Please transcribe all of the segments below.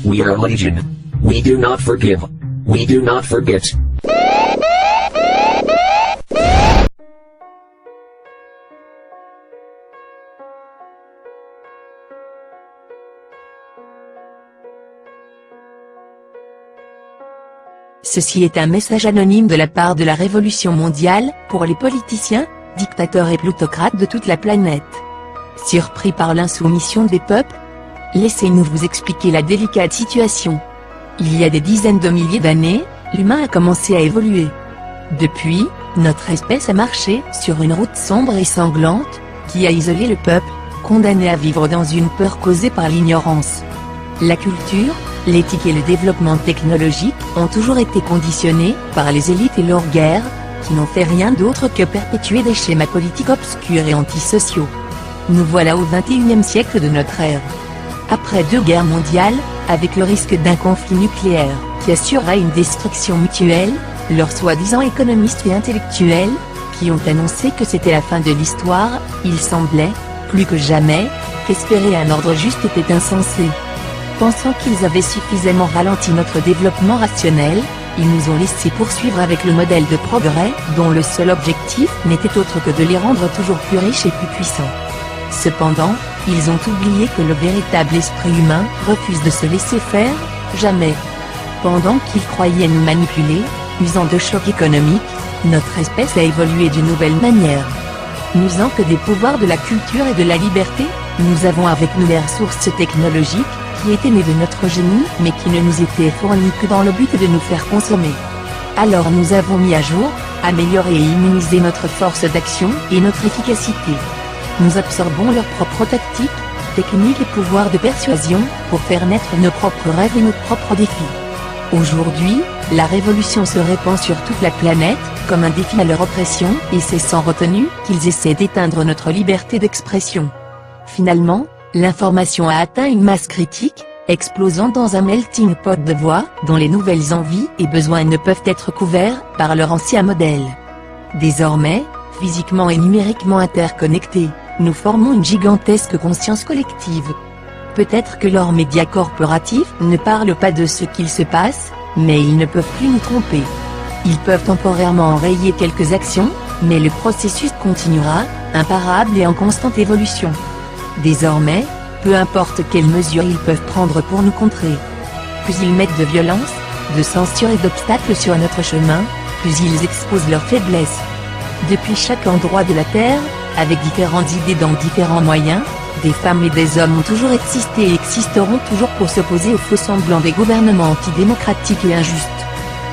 We are legion. We do not forgive. We do not forget. Ceci est un message anonyme de la part de la Révolution mondiale, pour les politiciens, dictateurs et plutocrates de toute la planète. Surpris par l'insoumission des peuples? Laissez-nous vous expliquer la délicate situation. Il y a des dizaines de milliers d'années, l'humain a commencé à évoluer. Depuis, notre espèce a marché sur une route sombre et sanglante, qui a isolé le peuple, condamné à vivre dans une peur causée par l'ignorance. La culture, l'éthique et le développement technologique ont toujours été conditionnés par les élites et leurs guerres, qui n'ont fait rien d'autre que perpétuer des schémas politiques obscurs et antisociaux. Nous voilà au XXIe siècle de notre ère. Après 2 guerres mondiales, avec le risque d'un conflit nucléaire, qui assurera une destruction mutuelle, leurs soi-disant économistes et intellectuels, qui ont annoncé que c'était la fin de l'histoire, il semblait, plus que jamais, qu'espérer un ordre juste était insensé. Pensant qu'ils avaient suffisamment ralenti notre développement rationnel, ils nous ont laissé poursuivre avec le modèle de progrès, dont le seul objectif n'était autre que de les rendre toujours plus riches et plus puissants. Cependant, ils ont oublié que le véritable esprit humain refuse de se laisser faire, jamais. Pendant qu'ils croyaient nous manipuler, usant de chocs économiques, notre espèce a évolué d'une nouvelle manière. N'usant que des pouvoirs de la culture et de la liberté, nous avons avec nous les ressources technologiques, qui étaient nées de notre génie mais qui ne nous étaient fournies que dans le but de nous faire consommer. Alors nous avons mis à jour, amélioré et immunisé notre force d'action et notre efficacité. Nous absorbons leurs propres tactiques, techniques et pouvoirs de persuasion, pour faire naître nos propres rêves et nos propres défis. Aujourd'hui, la révolution se répand sur toute la planète, comme un défi à leur oppression, et c'est sans retenue qu'ils essaient d'éteindre notre liberté d'expression. Finalement, l'information a atteint une masse critique, explosant dans un melting pot de voix, dont les nouvelles envies et besoins ne peuvent être couverts par leur ancien modèle. Désormais, physiquement et numériquement interconnectés, nous formons une gigantesque conscience collective. Peut-être que leurs médias corporatifs ne parlent pas de ce qu'il se passe, mais ils ne peuvent plus nous tromper. Ils peuvent temporairement enrayer quelques actions, mais le processus continuera, imparable et en constante évolution. Désormais, peu importe quelles mesures ils peuvent prendre pour nous contrer. Plus ils mettent de violence, de censure et d'obstacles sur notre chemin, plus ils exposent leurs faiblesses. Depuis chaque endroit de la Terre, avec différentes idées dans différents moyens, des femmes et des hommes ont toujours existé et existeront toujours pour s'opposer aux faux semblants des gouvernements antidémocratiques et injustes.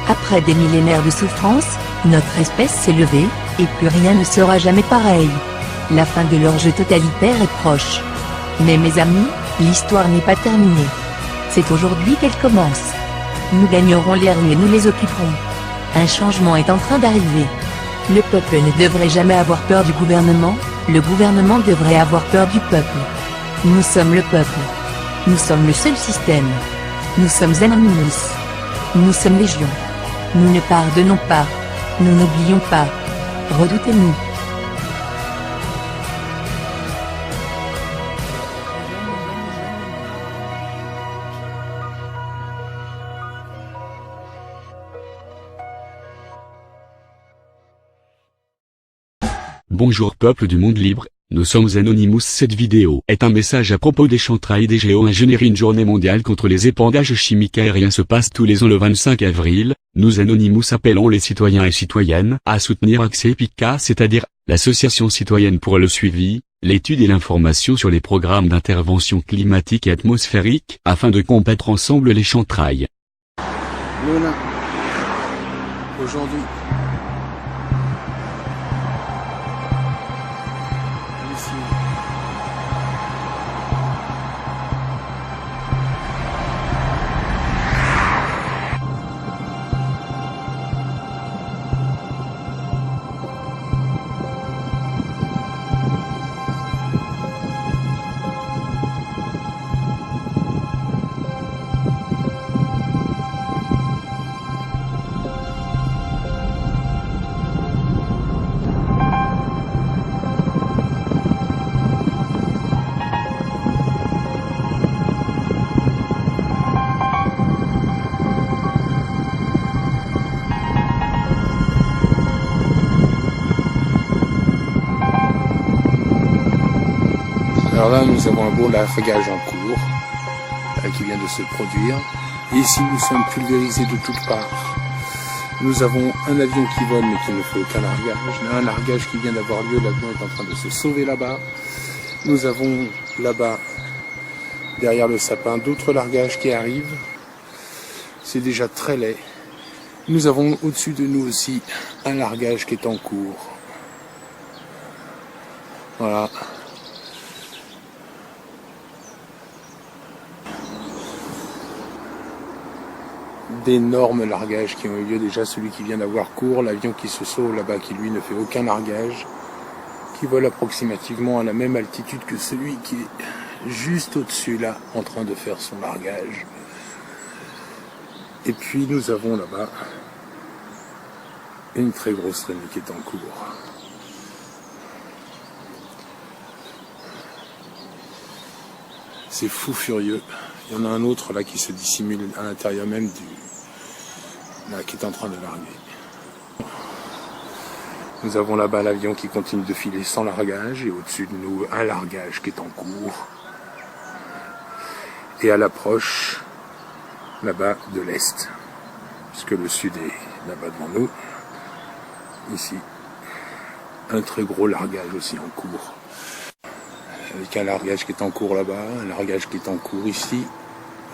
Après des millénaires de souffrance, notre espèce s'est levée, et plus rien ne sera jamais pareil. La fin de leur jeu totalitaire est proche. Mais mes amis, l'histoire n'est pas terminée. C'est aujourd'hui qu'elle commence. Nous gagnerons les rues et nous les occuperons. Un changement est en train d'arriver. Le peuple ne devrait jamais avoir peur du gouvernement, le gouvernement devrait avoir peur du peuple. Nous sommes le peuple. Nous sommes le seul système. Nous sommes Anonymous. Nous sommes Légion. Nous ne pardonnons pas. Nous n'oublions pas. Redoutez-nous. Bonjour peuple du monde libre, nous sommes Anonymous. Cette vidéo est un message à propos des chantrailles des géo-ingénieries. Une journée mondiale contre les épandages chimiques aériens se passe tous les ans le 25 avril. Nous Anonymous appelons les citoyens et citoyennes à soutenir AXEPICA, c'est-à-dire l'association citoyenne pour le suivi, l'étude et l'information sur les programmes d'intervention climatique et atmosphérique, afin de combattre ensemble les chantrailles. Luna, aujourd'hui, ici, Alors là, nous avons un beau lafagage en cours qui vient de se produire. Et ici, nous sommes pulvérisés de toutes parts. Nous avons un avion qui vole mais qui ne fait aucun largage. Un largage qui vient d'avoir lieu, l'avion est en train de se sauver là-bas. Nous avons là-bas, derrière le sapin, d'autres largages qui arrivent. C'est déjà très laid. Nous avons au-dessus de nous aussi un largage qui est en cours. Voilà. D'énormes largages qui ont eu lieu déjà, celui qui vient d'avoir cours, l'avion qui se sauve là-bas qui lui ne fait aucun largage, qui vole approximativement à la même altitude que celui qui est juste au-dessus là, en train de faire son largage. Et puis nous avons là-bas une très grosse traînée qui est en cours. C'est fou furieux. Il y en a un autre là qui se dissimule à l'intérieur même là, qui est en train de larguer. Nous avons là-bas l'avion qui continue de filer sans largage et au-dessus de nous un largage qui est en cours. Et à l'approche, là-bas de l'est, puisque le sud est là-bas devant nous. Ici, un très gros largage aussi en cours. Avec un largage qui est en cours là-bas, un largage qui est en cours ici,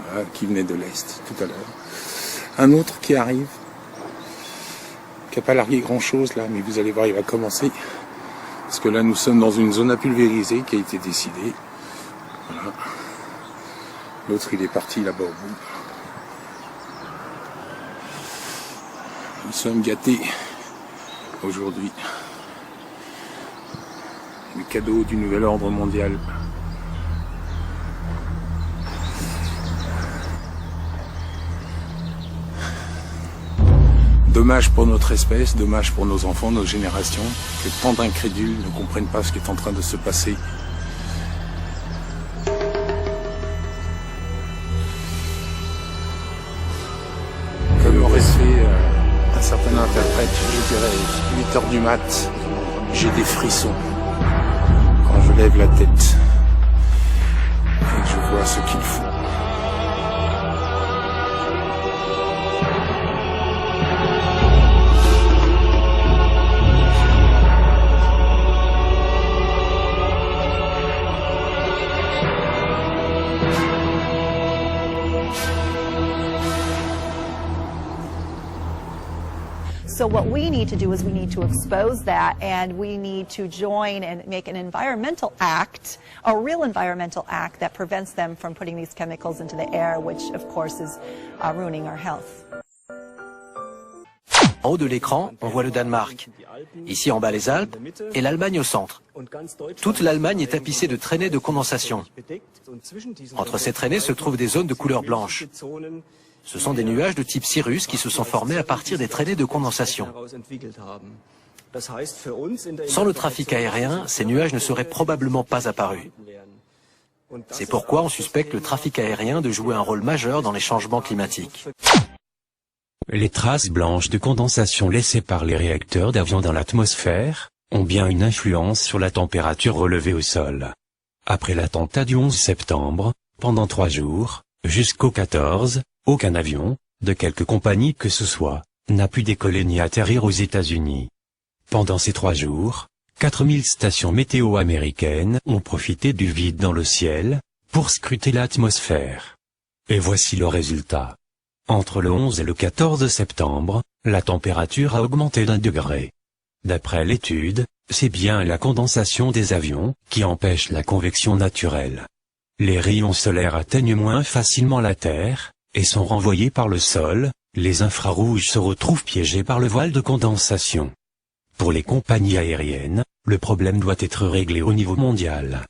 voilà, qui venait de l'est tout à l'heure. Un autre qui arrive, qui n'a pas largué grand-chose là, mais vous allez voir, il va commencer. Parce que là, nous sommes dans une zone à pulvériser qui a été décidée. Voilà. L'autre, il est parti là-bas au bout. Nous sommes gâtés aujourd'hui. Le cadeau du nouvel ordre mondial. Dommage pour notre espèce, dommage pour nos enfants, nos générations, que tant d'incrédules ne comprennent pas ce qui est en train de se passer. Comme aurait fait un certain interprète, je dirais 8 heures du mat, j'ai des frissons. Quand je lève la tête et que je vois ce qu'il faut. So what we need to do is we need to expose that, and we need to join and make an environmental act, a real environmental act that prevents them from putting these chemicals into the air, which of course is ruining our health. En haut de l'écran, on voit le Danemark. Ici en bas les Alpes et l'Allemagne au centre. Toute l'Allemagne est tapissée de traînées de condensation. Entre ces traînées se trouvent des zones de couleur blanche. Ce sont des nuages de type cirrus qui se sont formés à partir des traînées de condensation. Sans le trafic aérien, ces nuages ne seraient probablement pas apparus. C'est pourquoi on suspecte le trafic aérien de jouer un rôle majeur dans les changements climatiques. Les traces blanches de condensation laissées par les réacteurs d'avions dans l'atmosphère ont bien une influence sur la température relevée au sol. Après l'attentat du 11 septembre, pendant 3 jours, jusqu'au 14, aucun avion, de quelque compagnie que ce soit, n'a pu décoller ni atterrir aux États-Unis. Pendant ces 3 jours, 4000 stations météo américaines ont profité du vide dans le ciel, pour scruter l'atmosphère. Et voici le résultat. Entre le 11 et le 14 septembre, la température a augmenté d'1 degré. D'après l'étude, c'est bien la condensation des avions qui empêche la convection naturelle. Les rayons solaires atteignent moins facilement la Terre, et sont renvoyés par le sol, les infrarouges se retrouvent piégés par le voile de condensation. Pour les compagnies aériennes, le problème doit être réglé au niveau mondial.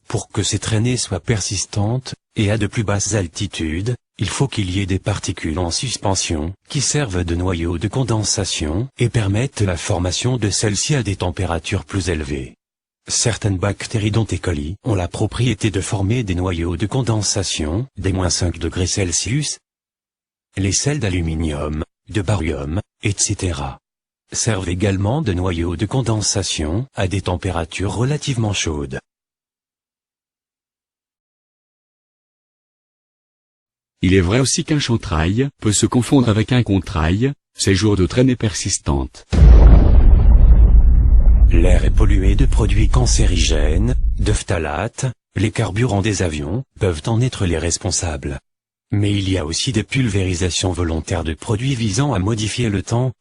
Pour que ces traînées soient persistantes, et à de plus basses altitudes, il faut qu'il y ait des particules en suspension, qui servent de noyaux de condensation, et permettent la formation de celles-ci à des températures plus élevées. Certaines bactéries dont E. coli ont la propriété de former des noyaux de condensation, des -5 degrés Celsius, les sels d'aluminium, de barium, etc. servent également de noyaux de condensation à des températures relativement chaudes. Il est vrai aussi qu'un chantrail peut se confondre avec un contrail, séjour de traînée persistante. L'air est pollué de produits cancérigènes, de phtalates, les carburants des avions peuvent en être les responsables. Mais il y a aussi des pulvérisations volontaires de produits visant à modifier le temps.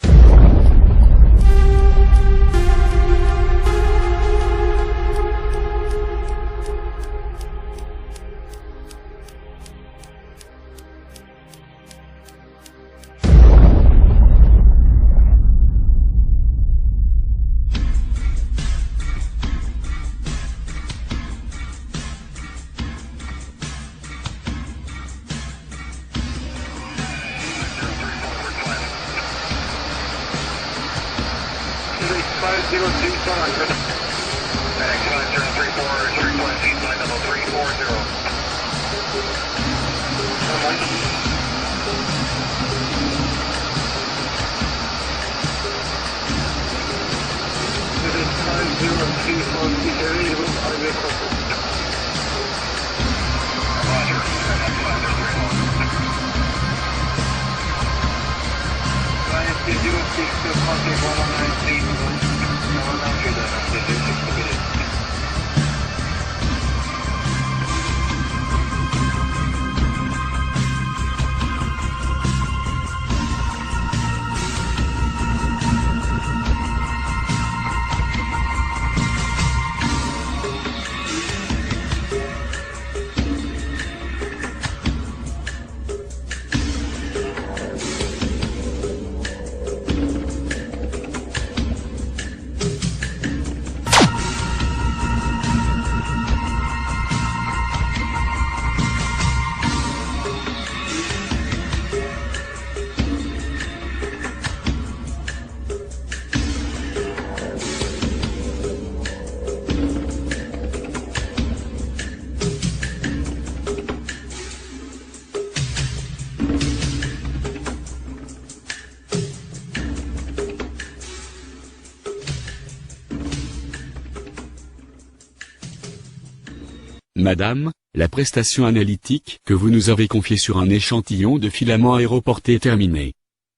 Madame, la prestation analytique que vous nous avez confiée sur un échantillon de filaments aéroportés est terminée.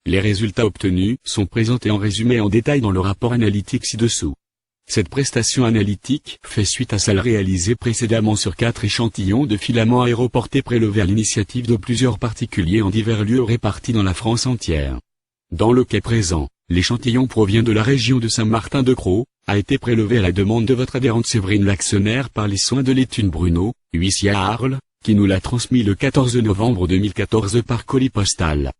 Les résultats obtenus sont présentés en résumé en détail dans le rapport analytique ci-dessous. Cette prestation analytique fait suite à celle réalisée précédemment sur 4 échantillons de filaments aéroportés prélevés à l'initiative de plusieurs particuliers en divers lieux répartis dans la France entière. Dans le cas présent, l'échantillon provient de la région de Saint-Martin-de-Crau, a été prélevé à la demande de votre adhérente Séverine Laxonnaire par les soins de l'étude Bruno, huissier à Arles, qui nous l'a transmis le 14 novembre 2014 par colis postal.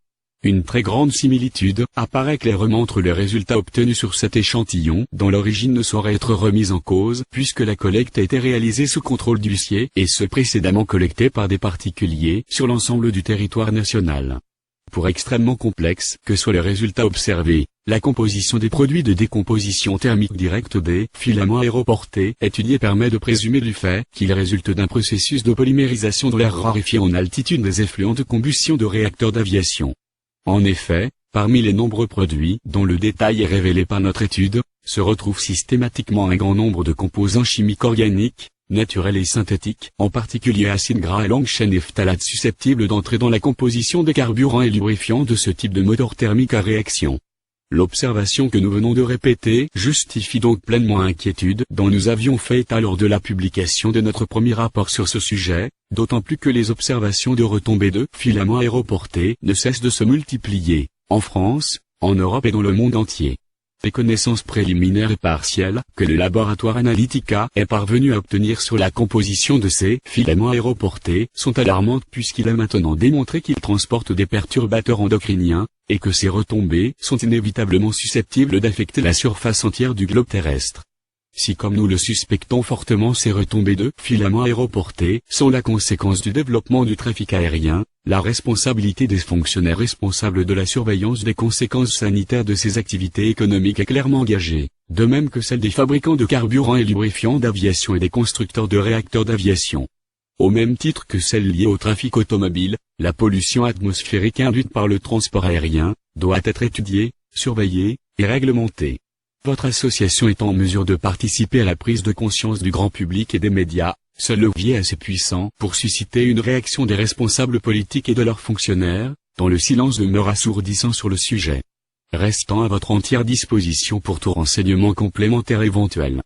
Une très grande similitude apparaît clairement entre les résultats obtenus sur cet échantillon, dont l'origine ne saurait être remise en cause puisque la collecte a été réalisée sous contrôle d'huissier et ce précédemment collecté par des particuliers sur l'ensemble du territoire national. Pour extrêmement complexe que soient les résultats observés, la composition des produits de décomposition thermique directe des filaments aéroportés étudiés permet de présumer du fait qu'ils résultent d'un processus de polymérisation de l'air raréfié en altitude des effluents de combustion de réacteurs d'aviation. En effet, parmi les nombreux produits dont le détail est révélé par notre étude, se retrouve systématiquement un grand nombre de composants chimiques organiques, naturels et synthétiques, en particulier acides gras à longue chaîne et phtalates susceptibles d'entrer dans la composition des carburants et lubrifiants de ce type de moteur thermique à réaction. L'observation que nous venons de répéter justifie donc pleinement l'inquiétude dont nous avions fait état lors de la publication de notre premier rapport sur ce sujet, d'autant plus que les observations de retombées de filaments aéroportés ne cessent de se multiplier, en France, en Europe et dans le monde entier. Les connaissances préliminaires et partielles que le laboratoire Analytica est parvenu à obtenir sur la composition de ces filaments aéroportés sont alarmantes puisqu'il est maintenant démontré qu'ils transportent des perturbateurs endocriniens, et que ces retombées sont inévitablement susceptibles d'affecter la surface entière du globe terrestre. Si comme nous le suspectons fortement ces retombées de filaments aéroportés sont la conséquence du développement du trafic aérien, la responsabilité des fonctionnaires responsables de la surveillance des conséquences sanitaires de ces activités économiques est clairement engagée, de même que celle des fabricants de carburants et lubrifiants d'aviation et des constructeurs de réacteurs d'aviation. Au même titre que celle liée au trafic automobile, la pollution atmosphérique induite par le transport aérien doit être étudiée, surveillée, et réglementée. Votre association est en mesure de participer à la prise de conscience du grand public et des médias, seul levier assez puissant pour susciter une réaction des responsables politiques et de leurs fonctionnaires, dont le silence demeure assourdissant sur le sujet. Restant à votre entière disposition pour tout renseignement complémentaire éventuel.